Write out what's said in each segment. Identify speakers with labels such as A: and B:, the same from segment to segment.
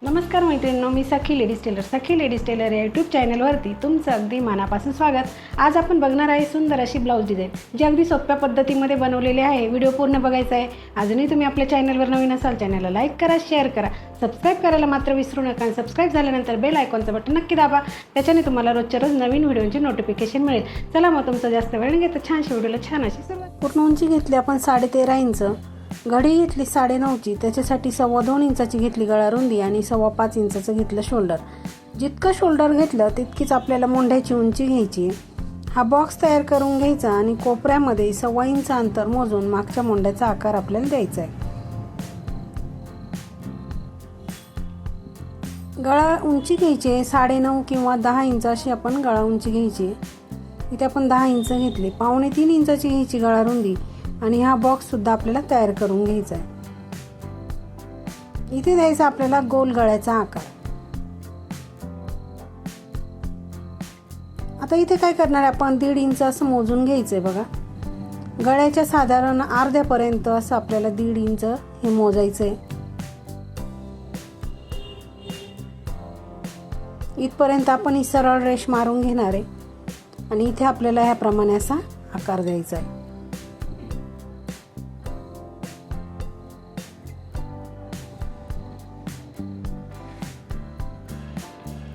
A: नमस्कार मैत्रिणींनो, मी सखी ladies tailor या यूट्यूब चॅनलवरती तुमचं अगदी मनापासून स्वागत। आज आपण बघणार आहे सुंदर अशी ब्लाऊज डिझाईन, जी अगदी सोप्या पद्धतीमध्ये बनवलेली आहे। व्हिडिओ पूर्ण बघायचा आहे। अजूनही तुम्ही आपल्या चॅनलवर नवीन असाल, चॅनलला लाईक करा, शेअर करा, सबस्क्राईब करायला मात्र विसरू नका। आणि सबस्क्राईब झाल्यानंतर बेल आयकॉनचं बटन नक्की दाबा, त्याच्याने तुम्हाला रोजच्या रोज नवीन व्हिडिओची नोटिफिकेशन मिळेल। चला मग तुमचा जास्त वेळ न घेता छानशी व्हिडिओला छान अशी सुरुवात। पूर्ण उंची घेतली आपण 13.5 इंच, घडी घेतली 9.5ची, त्याच्यासाठी 2.25 इंचाची घेतली गळा रुंदी आणि 5.25 इंचाचं घेतलं शोल्डर। जितकं शोल्डर घेतलं तितकीच आपल्याला मोंढ्याची उंची घ्यायची। हा बॉक्स तयार करून घ्यायचा आणि कोपऱ्यामध्ये 1.25 इंच अंतर मोजून मागच्या मोंढ्याचा आकार आपल्याला द्यायचा आहे। गळा उंची घ्यायची 9.5 किंवा 10 इंच अशी आपण गळा उंची घ्यायची। इथे आपण 10 इंच घेतली। 2.25 इंचाची घ्यायची गळा रुंदी आणि हा बॉक्स सुद्धा आपल्याला तयार करून घ्यायचा आहे। इथे द्यायचा आपल्याला गोल गळ्याचा आकार। आता इथे काय करणार आहे आपण, 1.5 इंच असं मोजून घ्यायचंय। बघा, गळ्याच्या साधारण अर्ध्यापर्यंत असं आपल्याला 1.5 इंच हे मोजायचंय। इथपर्यंत आपण ही सरळ रेष मारून घेणार आहे आणि इथे आपल्याला ह्याप्रमाणे असा आकार द्यायचा आहे।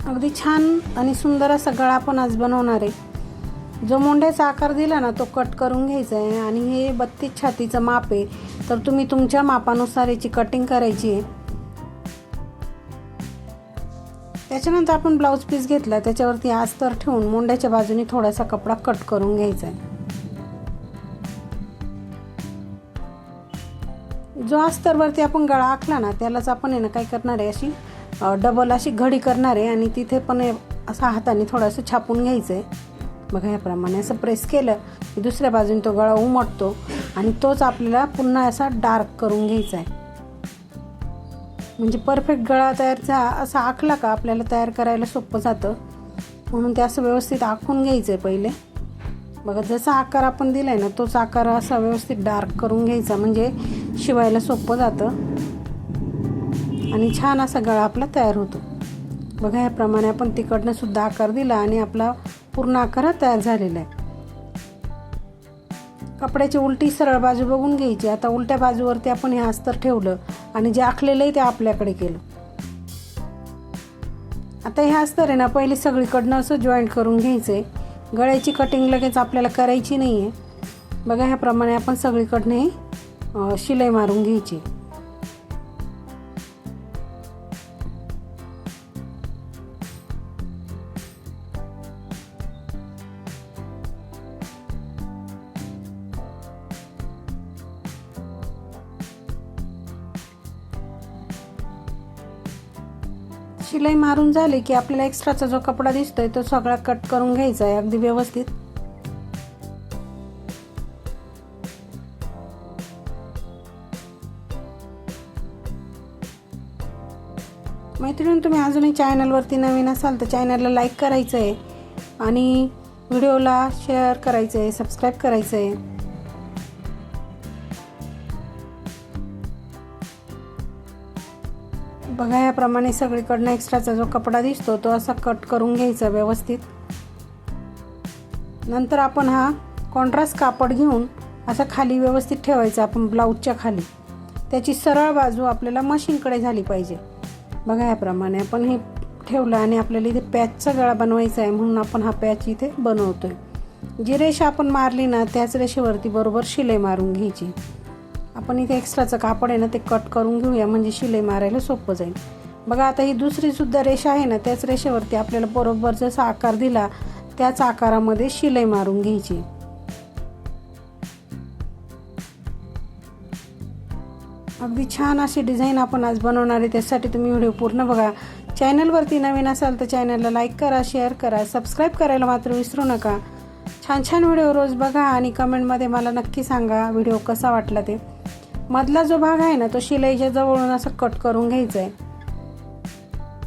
A: अगदी छान आणि सुंदर असा गळा आपण आज बनवणार आहे। जो मोंढ्याचा आकार दिला ना, तो कट करून घ्यायचा आहे आणि हे 32 छातीचं माप आहे, तर तुम्ही तुमच्या मापानुसार याची कटिंग करायची आहे। त्याच्यानंतर आपण ब्लाऊज पीस घेतला, त्याच्यावरती अस्तर ठेवून मोंढ्याच्या बाजूने थोडासा कपडा कट करून घ्यायचा आहे। जो अस्तरवरती आपण गळा आखला ना, त्यालाच आपण आहे ना काय करणार आहे, अशी डबल अशी घडी करणार आहे आणि तिथे पण असा हाताने थोडंसं छापून घ्यायचं आहे। बघा, याप्रमाणे असं प्रेस केलं की दुसऱ्या बाजूने तो गळा उमटतो आणि तोच आपल्याला पुन्हा असा डार्क करून घ्यायचा आहे। म्हणजे परफेक्ट गळा तयारचा असा आखला का आपल्याला तयार करायला सोपं जातं, म्हणून ते असं व्यवस्थित आखून घ्यायचं आहे पहिले। बघा, जसा आकार आपण दिलाय ना, तोच आकार असा व्यवस्थित डार्क करून घ्यायचा, म्हणजे शिवायला सोपं जातं आणि छान असा गळा आपला तयार होतो। बघा, याप्रमाणे आपण तिकडनं सुद्धा आकार दिला आणि आपला पूर्ण आकार तयार झालेला आहे। कपड्याची उलटी सरळ बाजू बघून घ्यायची। आता उलट्या बाजूवरती आपण हे अस्तर ठेवलं आणि जे आखलेलं आहे ते आपल्याकडे केलं। आता हे अस्तर आहे ना, पहिले सगळीकडनं असं जॉईंट करून घ्यायचंय। गळ्याची कटिंग लगेच आपल्याला करायची नाहीये। बघा, ह्याप्रमाणे आपण सगळीकडनं हे शिलाई मारून घ्यायची। शिलाई मारून झाली की आपल्याला एक्स्ट्राचा जो कपडा दिसतोय तो सगळा कट करून घ्यायचा आहे अगदी व्यवस्थित। मैत्रिणी, तुम्ही अजूनही चॅनलवरती नवीन असाल तर चॅनलला लाईक करायचं आहे आणि व्हिडिओला शेअर करायचं आहे, सबस्क्राईब करायचं आहे। बघा, याप्रमाणे सगळीकडनं एक्स्ट्राचा जो कपडा दिसतो तो असा कट करून घ्यायचा व्यवस्थित। नंतर आपण हा कॉन्ट्रास्ट कापड घेऊन असा खाली व्यवस्थित ठेवायचा आपण ब्लाऊजच्या खाली। त्याची सरळ बाजू आपल्याला मशीनकडे झाली पाहिजे। बघा, याप्रमाणे आपण हे ठेवलं आणि आपल्याला इथे पॅचचा गळा बनवायचा आहे, म्हणून आपण हा पॅच इथे बनवतोय। जी रेषा आपण मारली ना, त्याच रेषेवरती बरोबर शिलाई मारून घ्यायची। आपण इथे एक्स्ट्राचं कापड आहे ना, ते कट करून घेऊया, म्हणजे शिलाई मारायला सोपं जाईल। बघा, आता ही दुसरी सुद्धा रेषा आहे ना, त्याच रेषेवरती आपल्याला बरोबर जसा आकार दिला त्याच आकारामध्ये शिलाई मारून घ्यायची। अगदी छान अशी डिझाईन आपण आज बनवणार आहे, त्यासाठी तुम्ही व्हिडिओ पूर्ण बघा। चॅनलवरती नवीन असाल तर चॅनलला लाईक करा, शेअर करा, सबस्क्राईब करायला मात्र विसरू नका। छान छान व्हिडिओ रोज बघा आणि कमेंटमध्ये मला नक्की सांगा व्हिडिओ कसा वाटला ते। मधला जो भाग आहे ना, तो शिलाईच्या जवळून असं कट करून घ्यायचा आहे।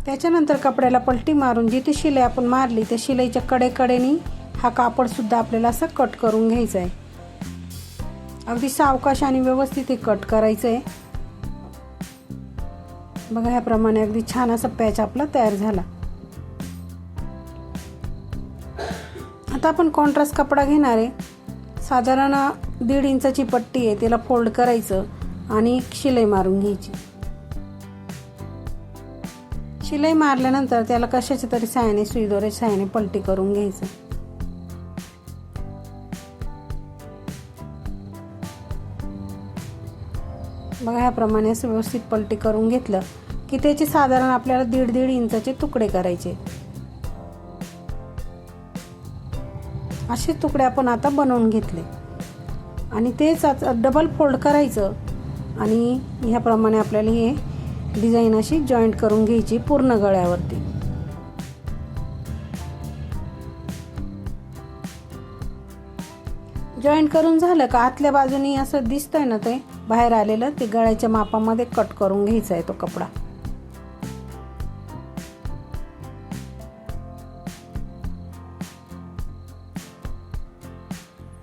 A: त्याच्यानंतर कपड्याला पलटी मारून जिथे शिलाई आपण मारली त्या शिलाईच्या कडेकडेनी हा कापड सुद्धा आपल्याला असं कट करून घ्यायचा आहे। अगदी सावकाश आणि व्यवस्थित हे कट करायचं आहे। बघा ह्याप्रमाणे अगदी छान असा पॅच आपला तयार झाला. आता आपण कॉन्ट्रास्ट कपडा घेणार आहे. साधारण 1.5 इंचाची पट्टी आहे, त्याला फोल्ड करायचं आणि शिलाई मारून घ्यायची. शिलाई मारल्यानंतर त्याला कशाच्या तरी साहाय्याने, सुईदोऱ्याच्या साहाय्याने पलटी करून घ्यायचं. बघा ह्याप्रमाणे असं व्यवस्थित पलटी करून घेतलं की त्याचे साधारण आपल्याला 1.5 इंचाचे तुकडे करायचे. असे तुकडे आपण आता बनवून घेतले आणि तेच डबल फोल्ड करायचं आणि ह्याप्रमाणे आपल्याला हे डिझाईन अशी जॉईंट करून घ्यायची पूर्ण गळ्यावरती. जॉईंट करून झालं का आतल्या बाजूनी असं दिसतंय ना ते बाहेर आलेलं, ते गळ्याच्या मापामध्ये कट करून घ्यायचा आहे तो कपडा.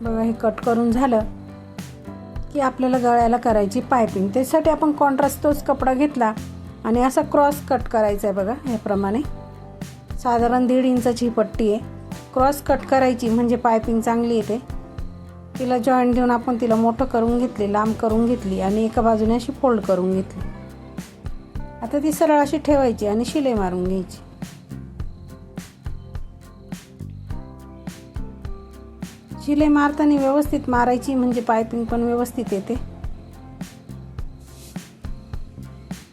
A: बघा हे कट करून झालं की आपल्याला गळ्याला करायची पायपिंग. त्यासाठी आपण कॉन्ट्रास्ट तोच कपडा घेतला आणि असा क्रॉस कट करायचा आहे. बघा ह्याप्रमाणे साधारण 1.5 इंचाची पट्टी आहे. क्रॉस कट करायची म्हणजे पायपिंग चांगली येते. तिला जॉईंट देऊन आपण तिला मोठं करून घेतले, लांब करून घेतली आणि एका बाजूने अशी फोल्ड करून घेतली. आता ती सरळ अशी ठेवायची आणि शिलाई मारून घ्यायची. शिलाई मारताना व्यवस्थित मारायची म्हणजे पायपिंग पण व्यवस्थित येते.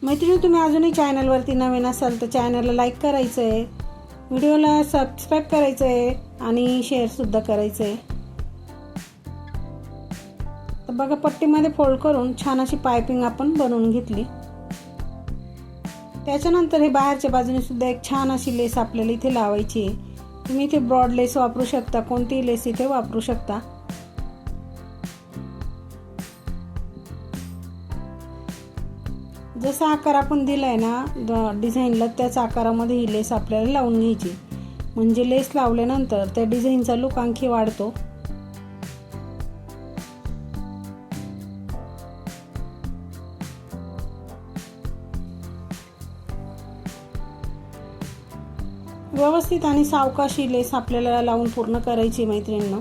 A: मैत्रिणी, तुम्ही अजूनही चॅनलवरती नवीन असाल तर चॅनलला लाईक करायचं आहे, व्हिडिओला सबस्क्राईब करायचं आहे आणि शेअरसुद्धा करायचं आहे. तर बघा पट्टीमध्ये फोल्ड करून छान अशी पायपिंग आपण बनवून घेतली. त्याच्यानंतर हे बाहेरच्या बाजूने सुद्धा एक छान अशी लेस आपल्याला इथे लावायची आहे. तुम्ही इथे ब्रॉड लेस वापरू शकता, कोणतीही लेस इथे वापरू शकता. जसा आकार आपण दिलाय ना डिझाईनला त्याच आकारामध्ये ही लेस आपल्याला लावून घ्यायची. म्हणजे लेस लावल्यानंतर त्या डिझाईनचा लुक आणखी वाढतो. व्यवस्थित आणि सावकाशी लेस आपल्याला लावून पूर्ण करायची मैत्रिणींनो.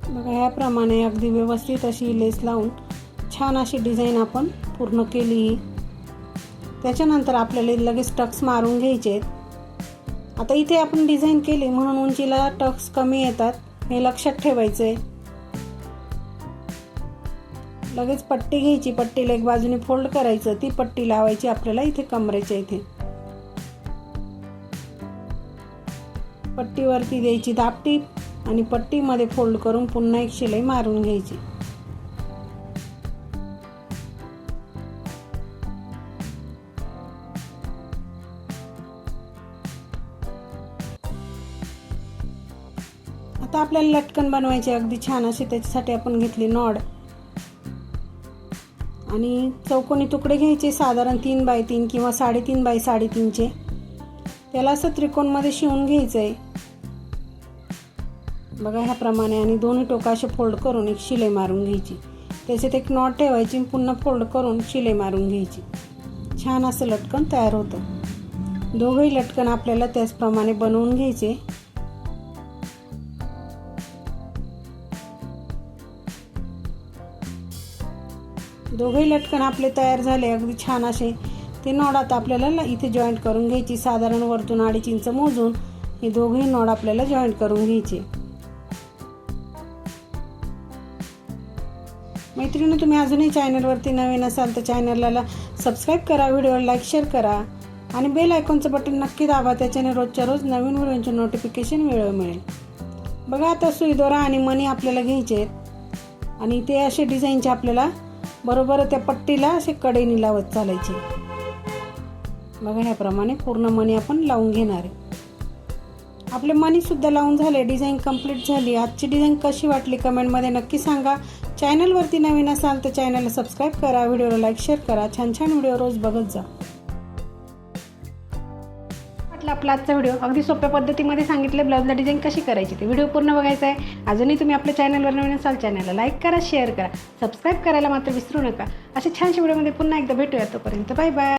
A: बघा याप्रमाणे अगदी व्यवस्थित अशी लेस लावून छान अशी डिझाईन आपण पूर्ण केली. त्याच्यानंतर आपल्याला लगेच टक्स मारून घ्यायचे. आता इथे आपण डिझाईन केली म्हणून उंचीला टक्स कमी येतात, हे लक्षात ठेवायचं आहे. लगेच पट्टी घ्यायची, पट्टीला एक बाजूने फोल्ड करायचं, ती पट्टी लावायची आपल्याला इथे कमरेच्या इथे. पट्टीवरती द्यायची दाबटीप आणि पट्टीमध्ये फोल्ड करून पुन्हा एक शिलाई मारून घ्यायची. आता आपल्याला लटकन बनवायचे अगदी छान असे. त्याच्यासाठी आपण घेतली नॉड आणि चौकोनी तुकडे घ्यायचे साधारण 3x3 किंवा 3.5x3.5चे. त्याला असं त्रिकोणमध्ये शिवून घ्यायचं आहे. बघा ह्याप्रमाणे आणि दोन्ही टोका असे फोल्ड करून एक शिलाई मारून घ्यायची. त्याच्यात एक नॉट ठेवायची, पुन्हा फोल्ड करून शिलाई मारून घ्यायची. छान असं लटकन तयार होतं. दोघंही लटकन आपल्याला त्याचप्रमाणे बनवून घ्यायचे. दोघंही लटकन आपले तयार झाले अगदी छान असे. ते नॉड आता आपल्याला इथे जॉईंट करून घ्यायची. साधारण वरतून 2.5 इंच मोजून हे दोघंही नॉड आपल्याला जॉईंट करून घ्यायचे. मैत्रिणी, तुम्ही अजूनही चॅनलवरती नवीन असाल तर चॅनलला सबस्क्राईब करा, व्हिडिओला लाईक शेअर करा आणि बेल आयकॉनचं बटन नक्की दाबा. त्याच्याने रोजच्या रोज नवीन व्हिडिओचे नोटिफिकेशन मिळेल. बघा आता सुई दोरा आणि मणी आपल्याला घ्यायचे आहेत आणि ते असे डिझाईनचे आपल्याला बरोबर त्या पट्टीला असे कडेने लावत चालायचे. बघा ह्याप्रमाणे पूर्ण मणी आपण लावून घेणार आहे. आपले मणी सुद्धा लावून झाले, डिझाईन कंप्लीट झाली. आजची डिझाईन कशी वाटली कमेंटमध्ये नक्की सांगा. चॅनलवरती नवीन असाल तर चॅनलला सबस्क्राईब करा, व्हिडिओला लाईक शेअर करा. छान छान व्हिडिओ रोज बघत जा. आपला आजचा व्हिडिओ अगदी सोप्या पद्धतीमध्ये सांगितले ब्लाउजला डिझाईन कशी करायची ते व्हिडिओ पूर्ण बघायचा आहे. अजूनही तुम्ही आपल्या चॅनलवर नवीन असाल चॅनलला लाईक करा, शेअर करा, सबस्क्राईब करायला मात्र विसरू नका. अशा छानशा व्हिडिओमध्ये पुन्हा एकदा भेटूया. तोपर्यंत बाय बाय.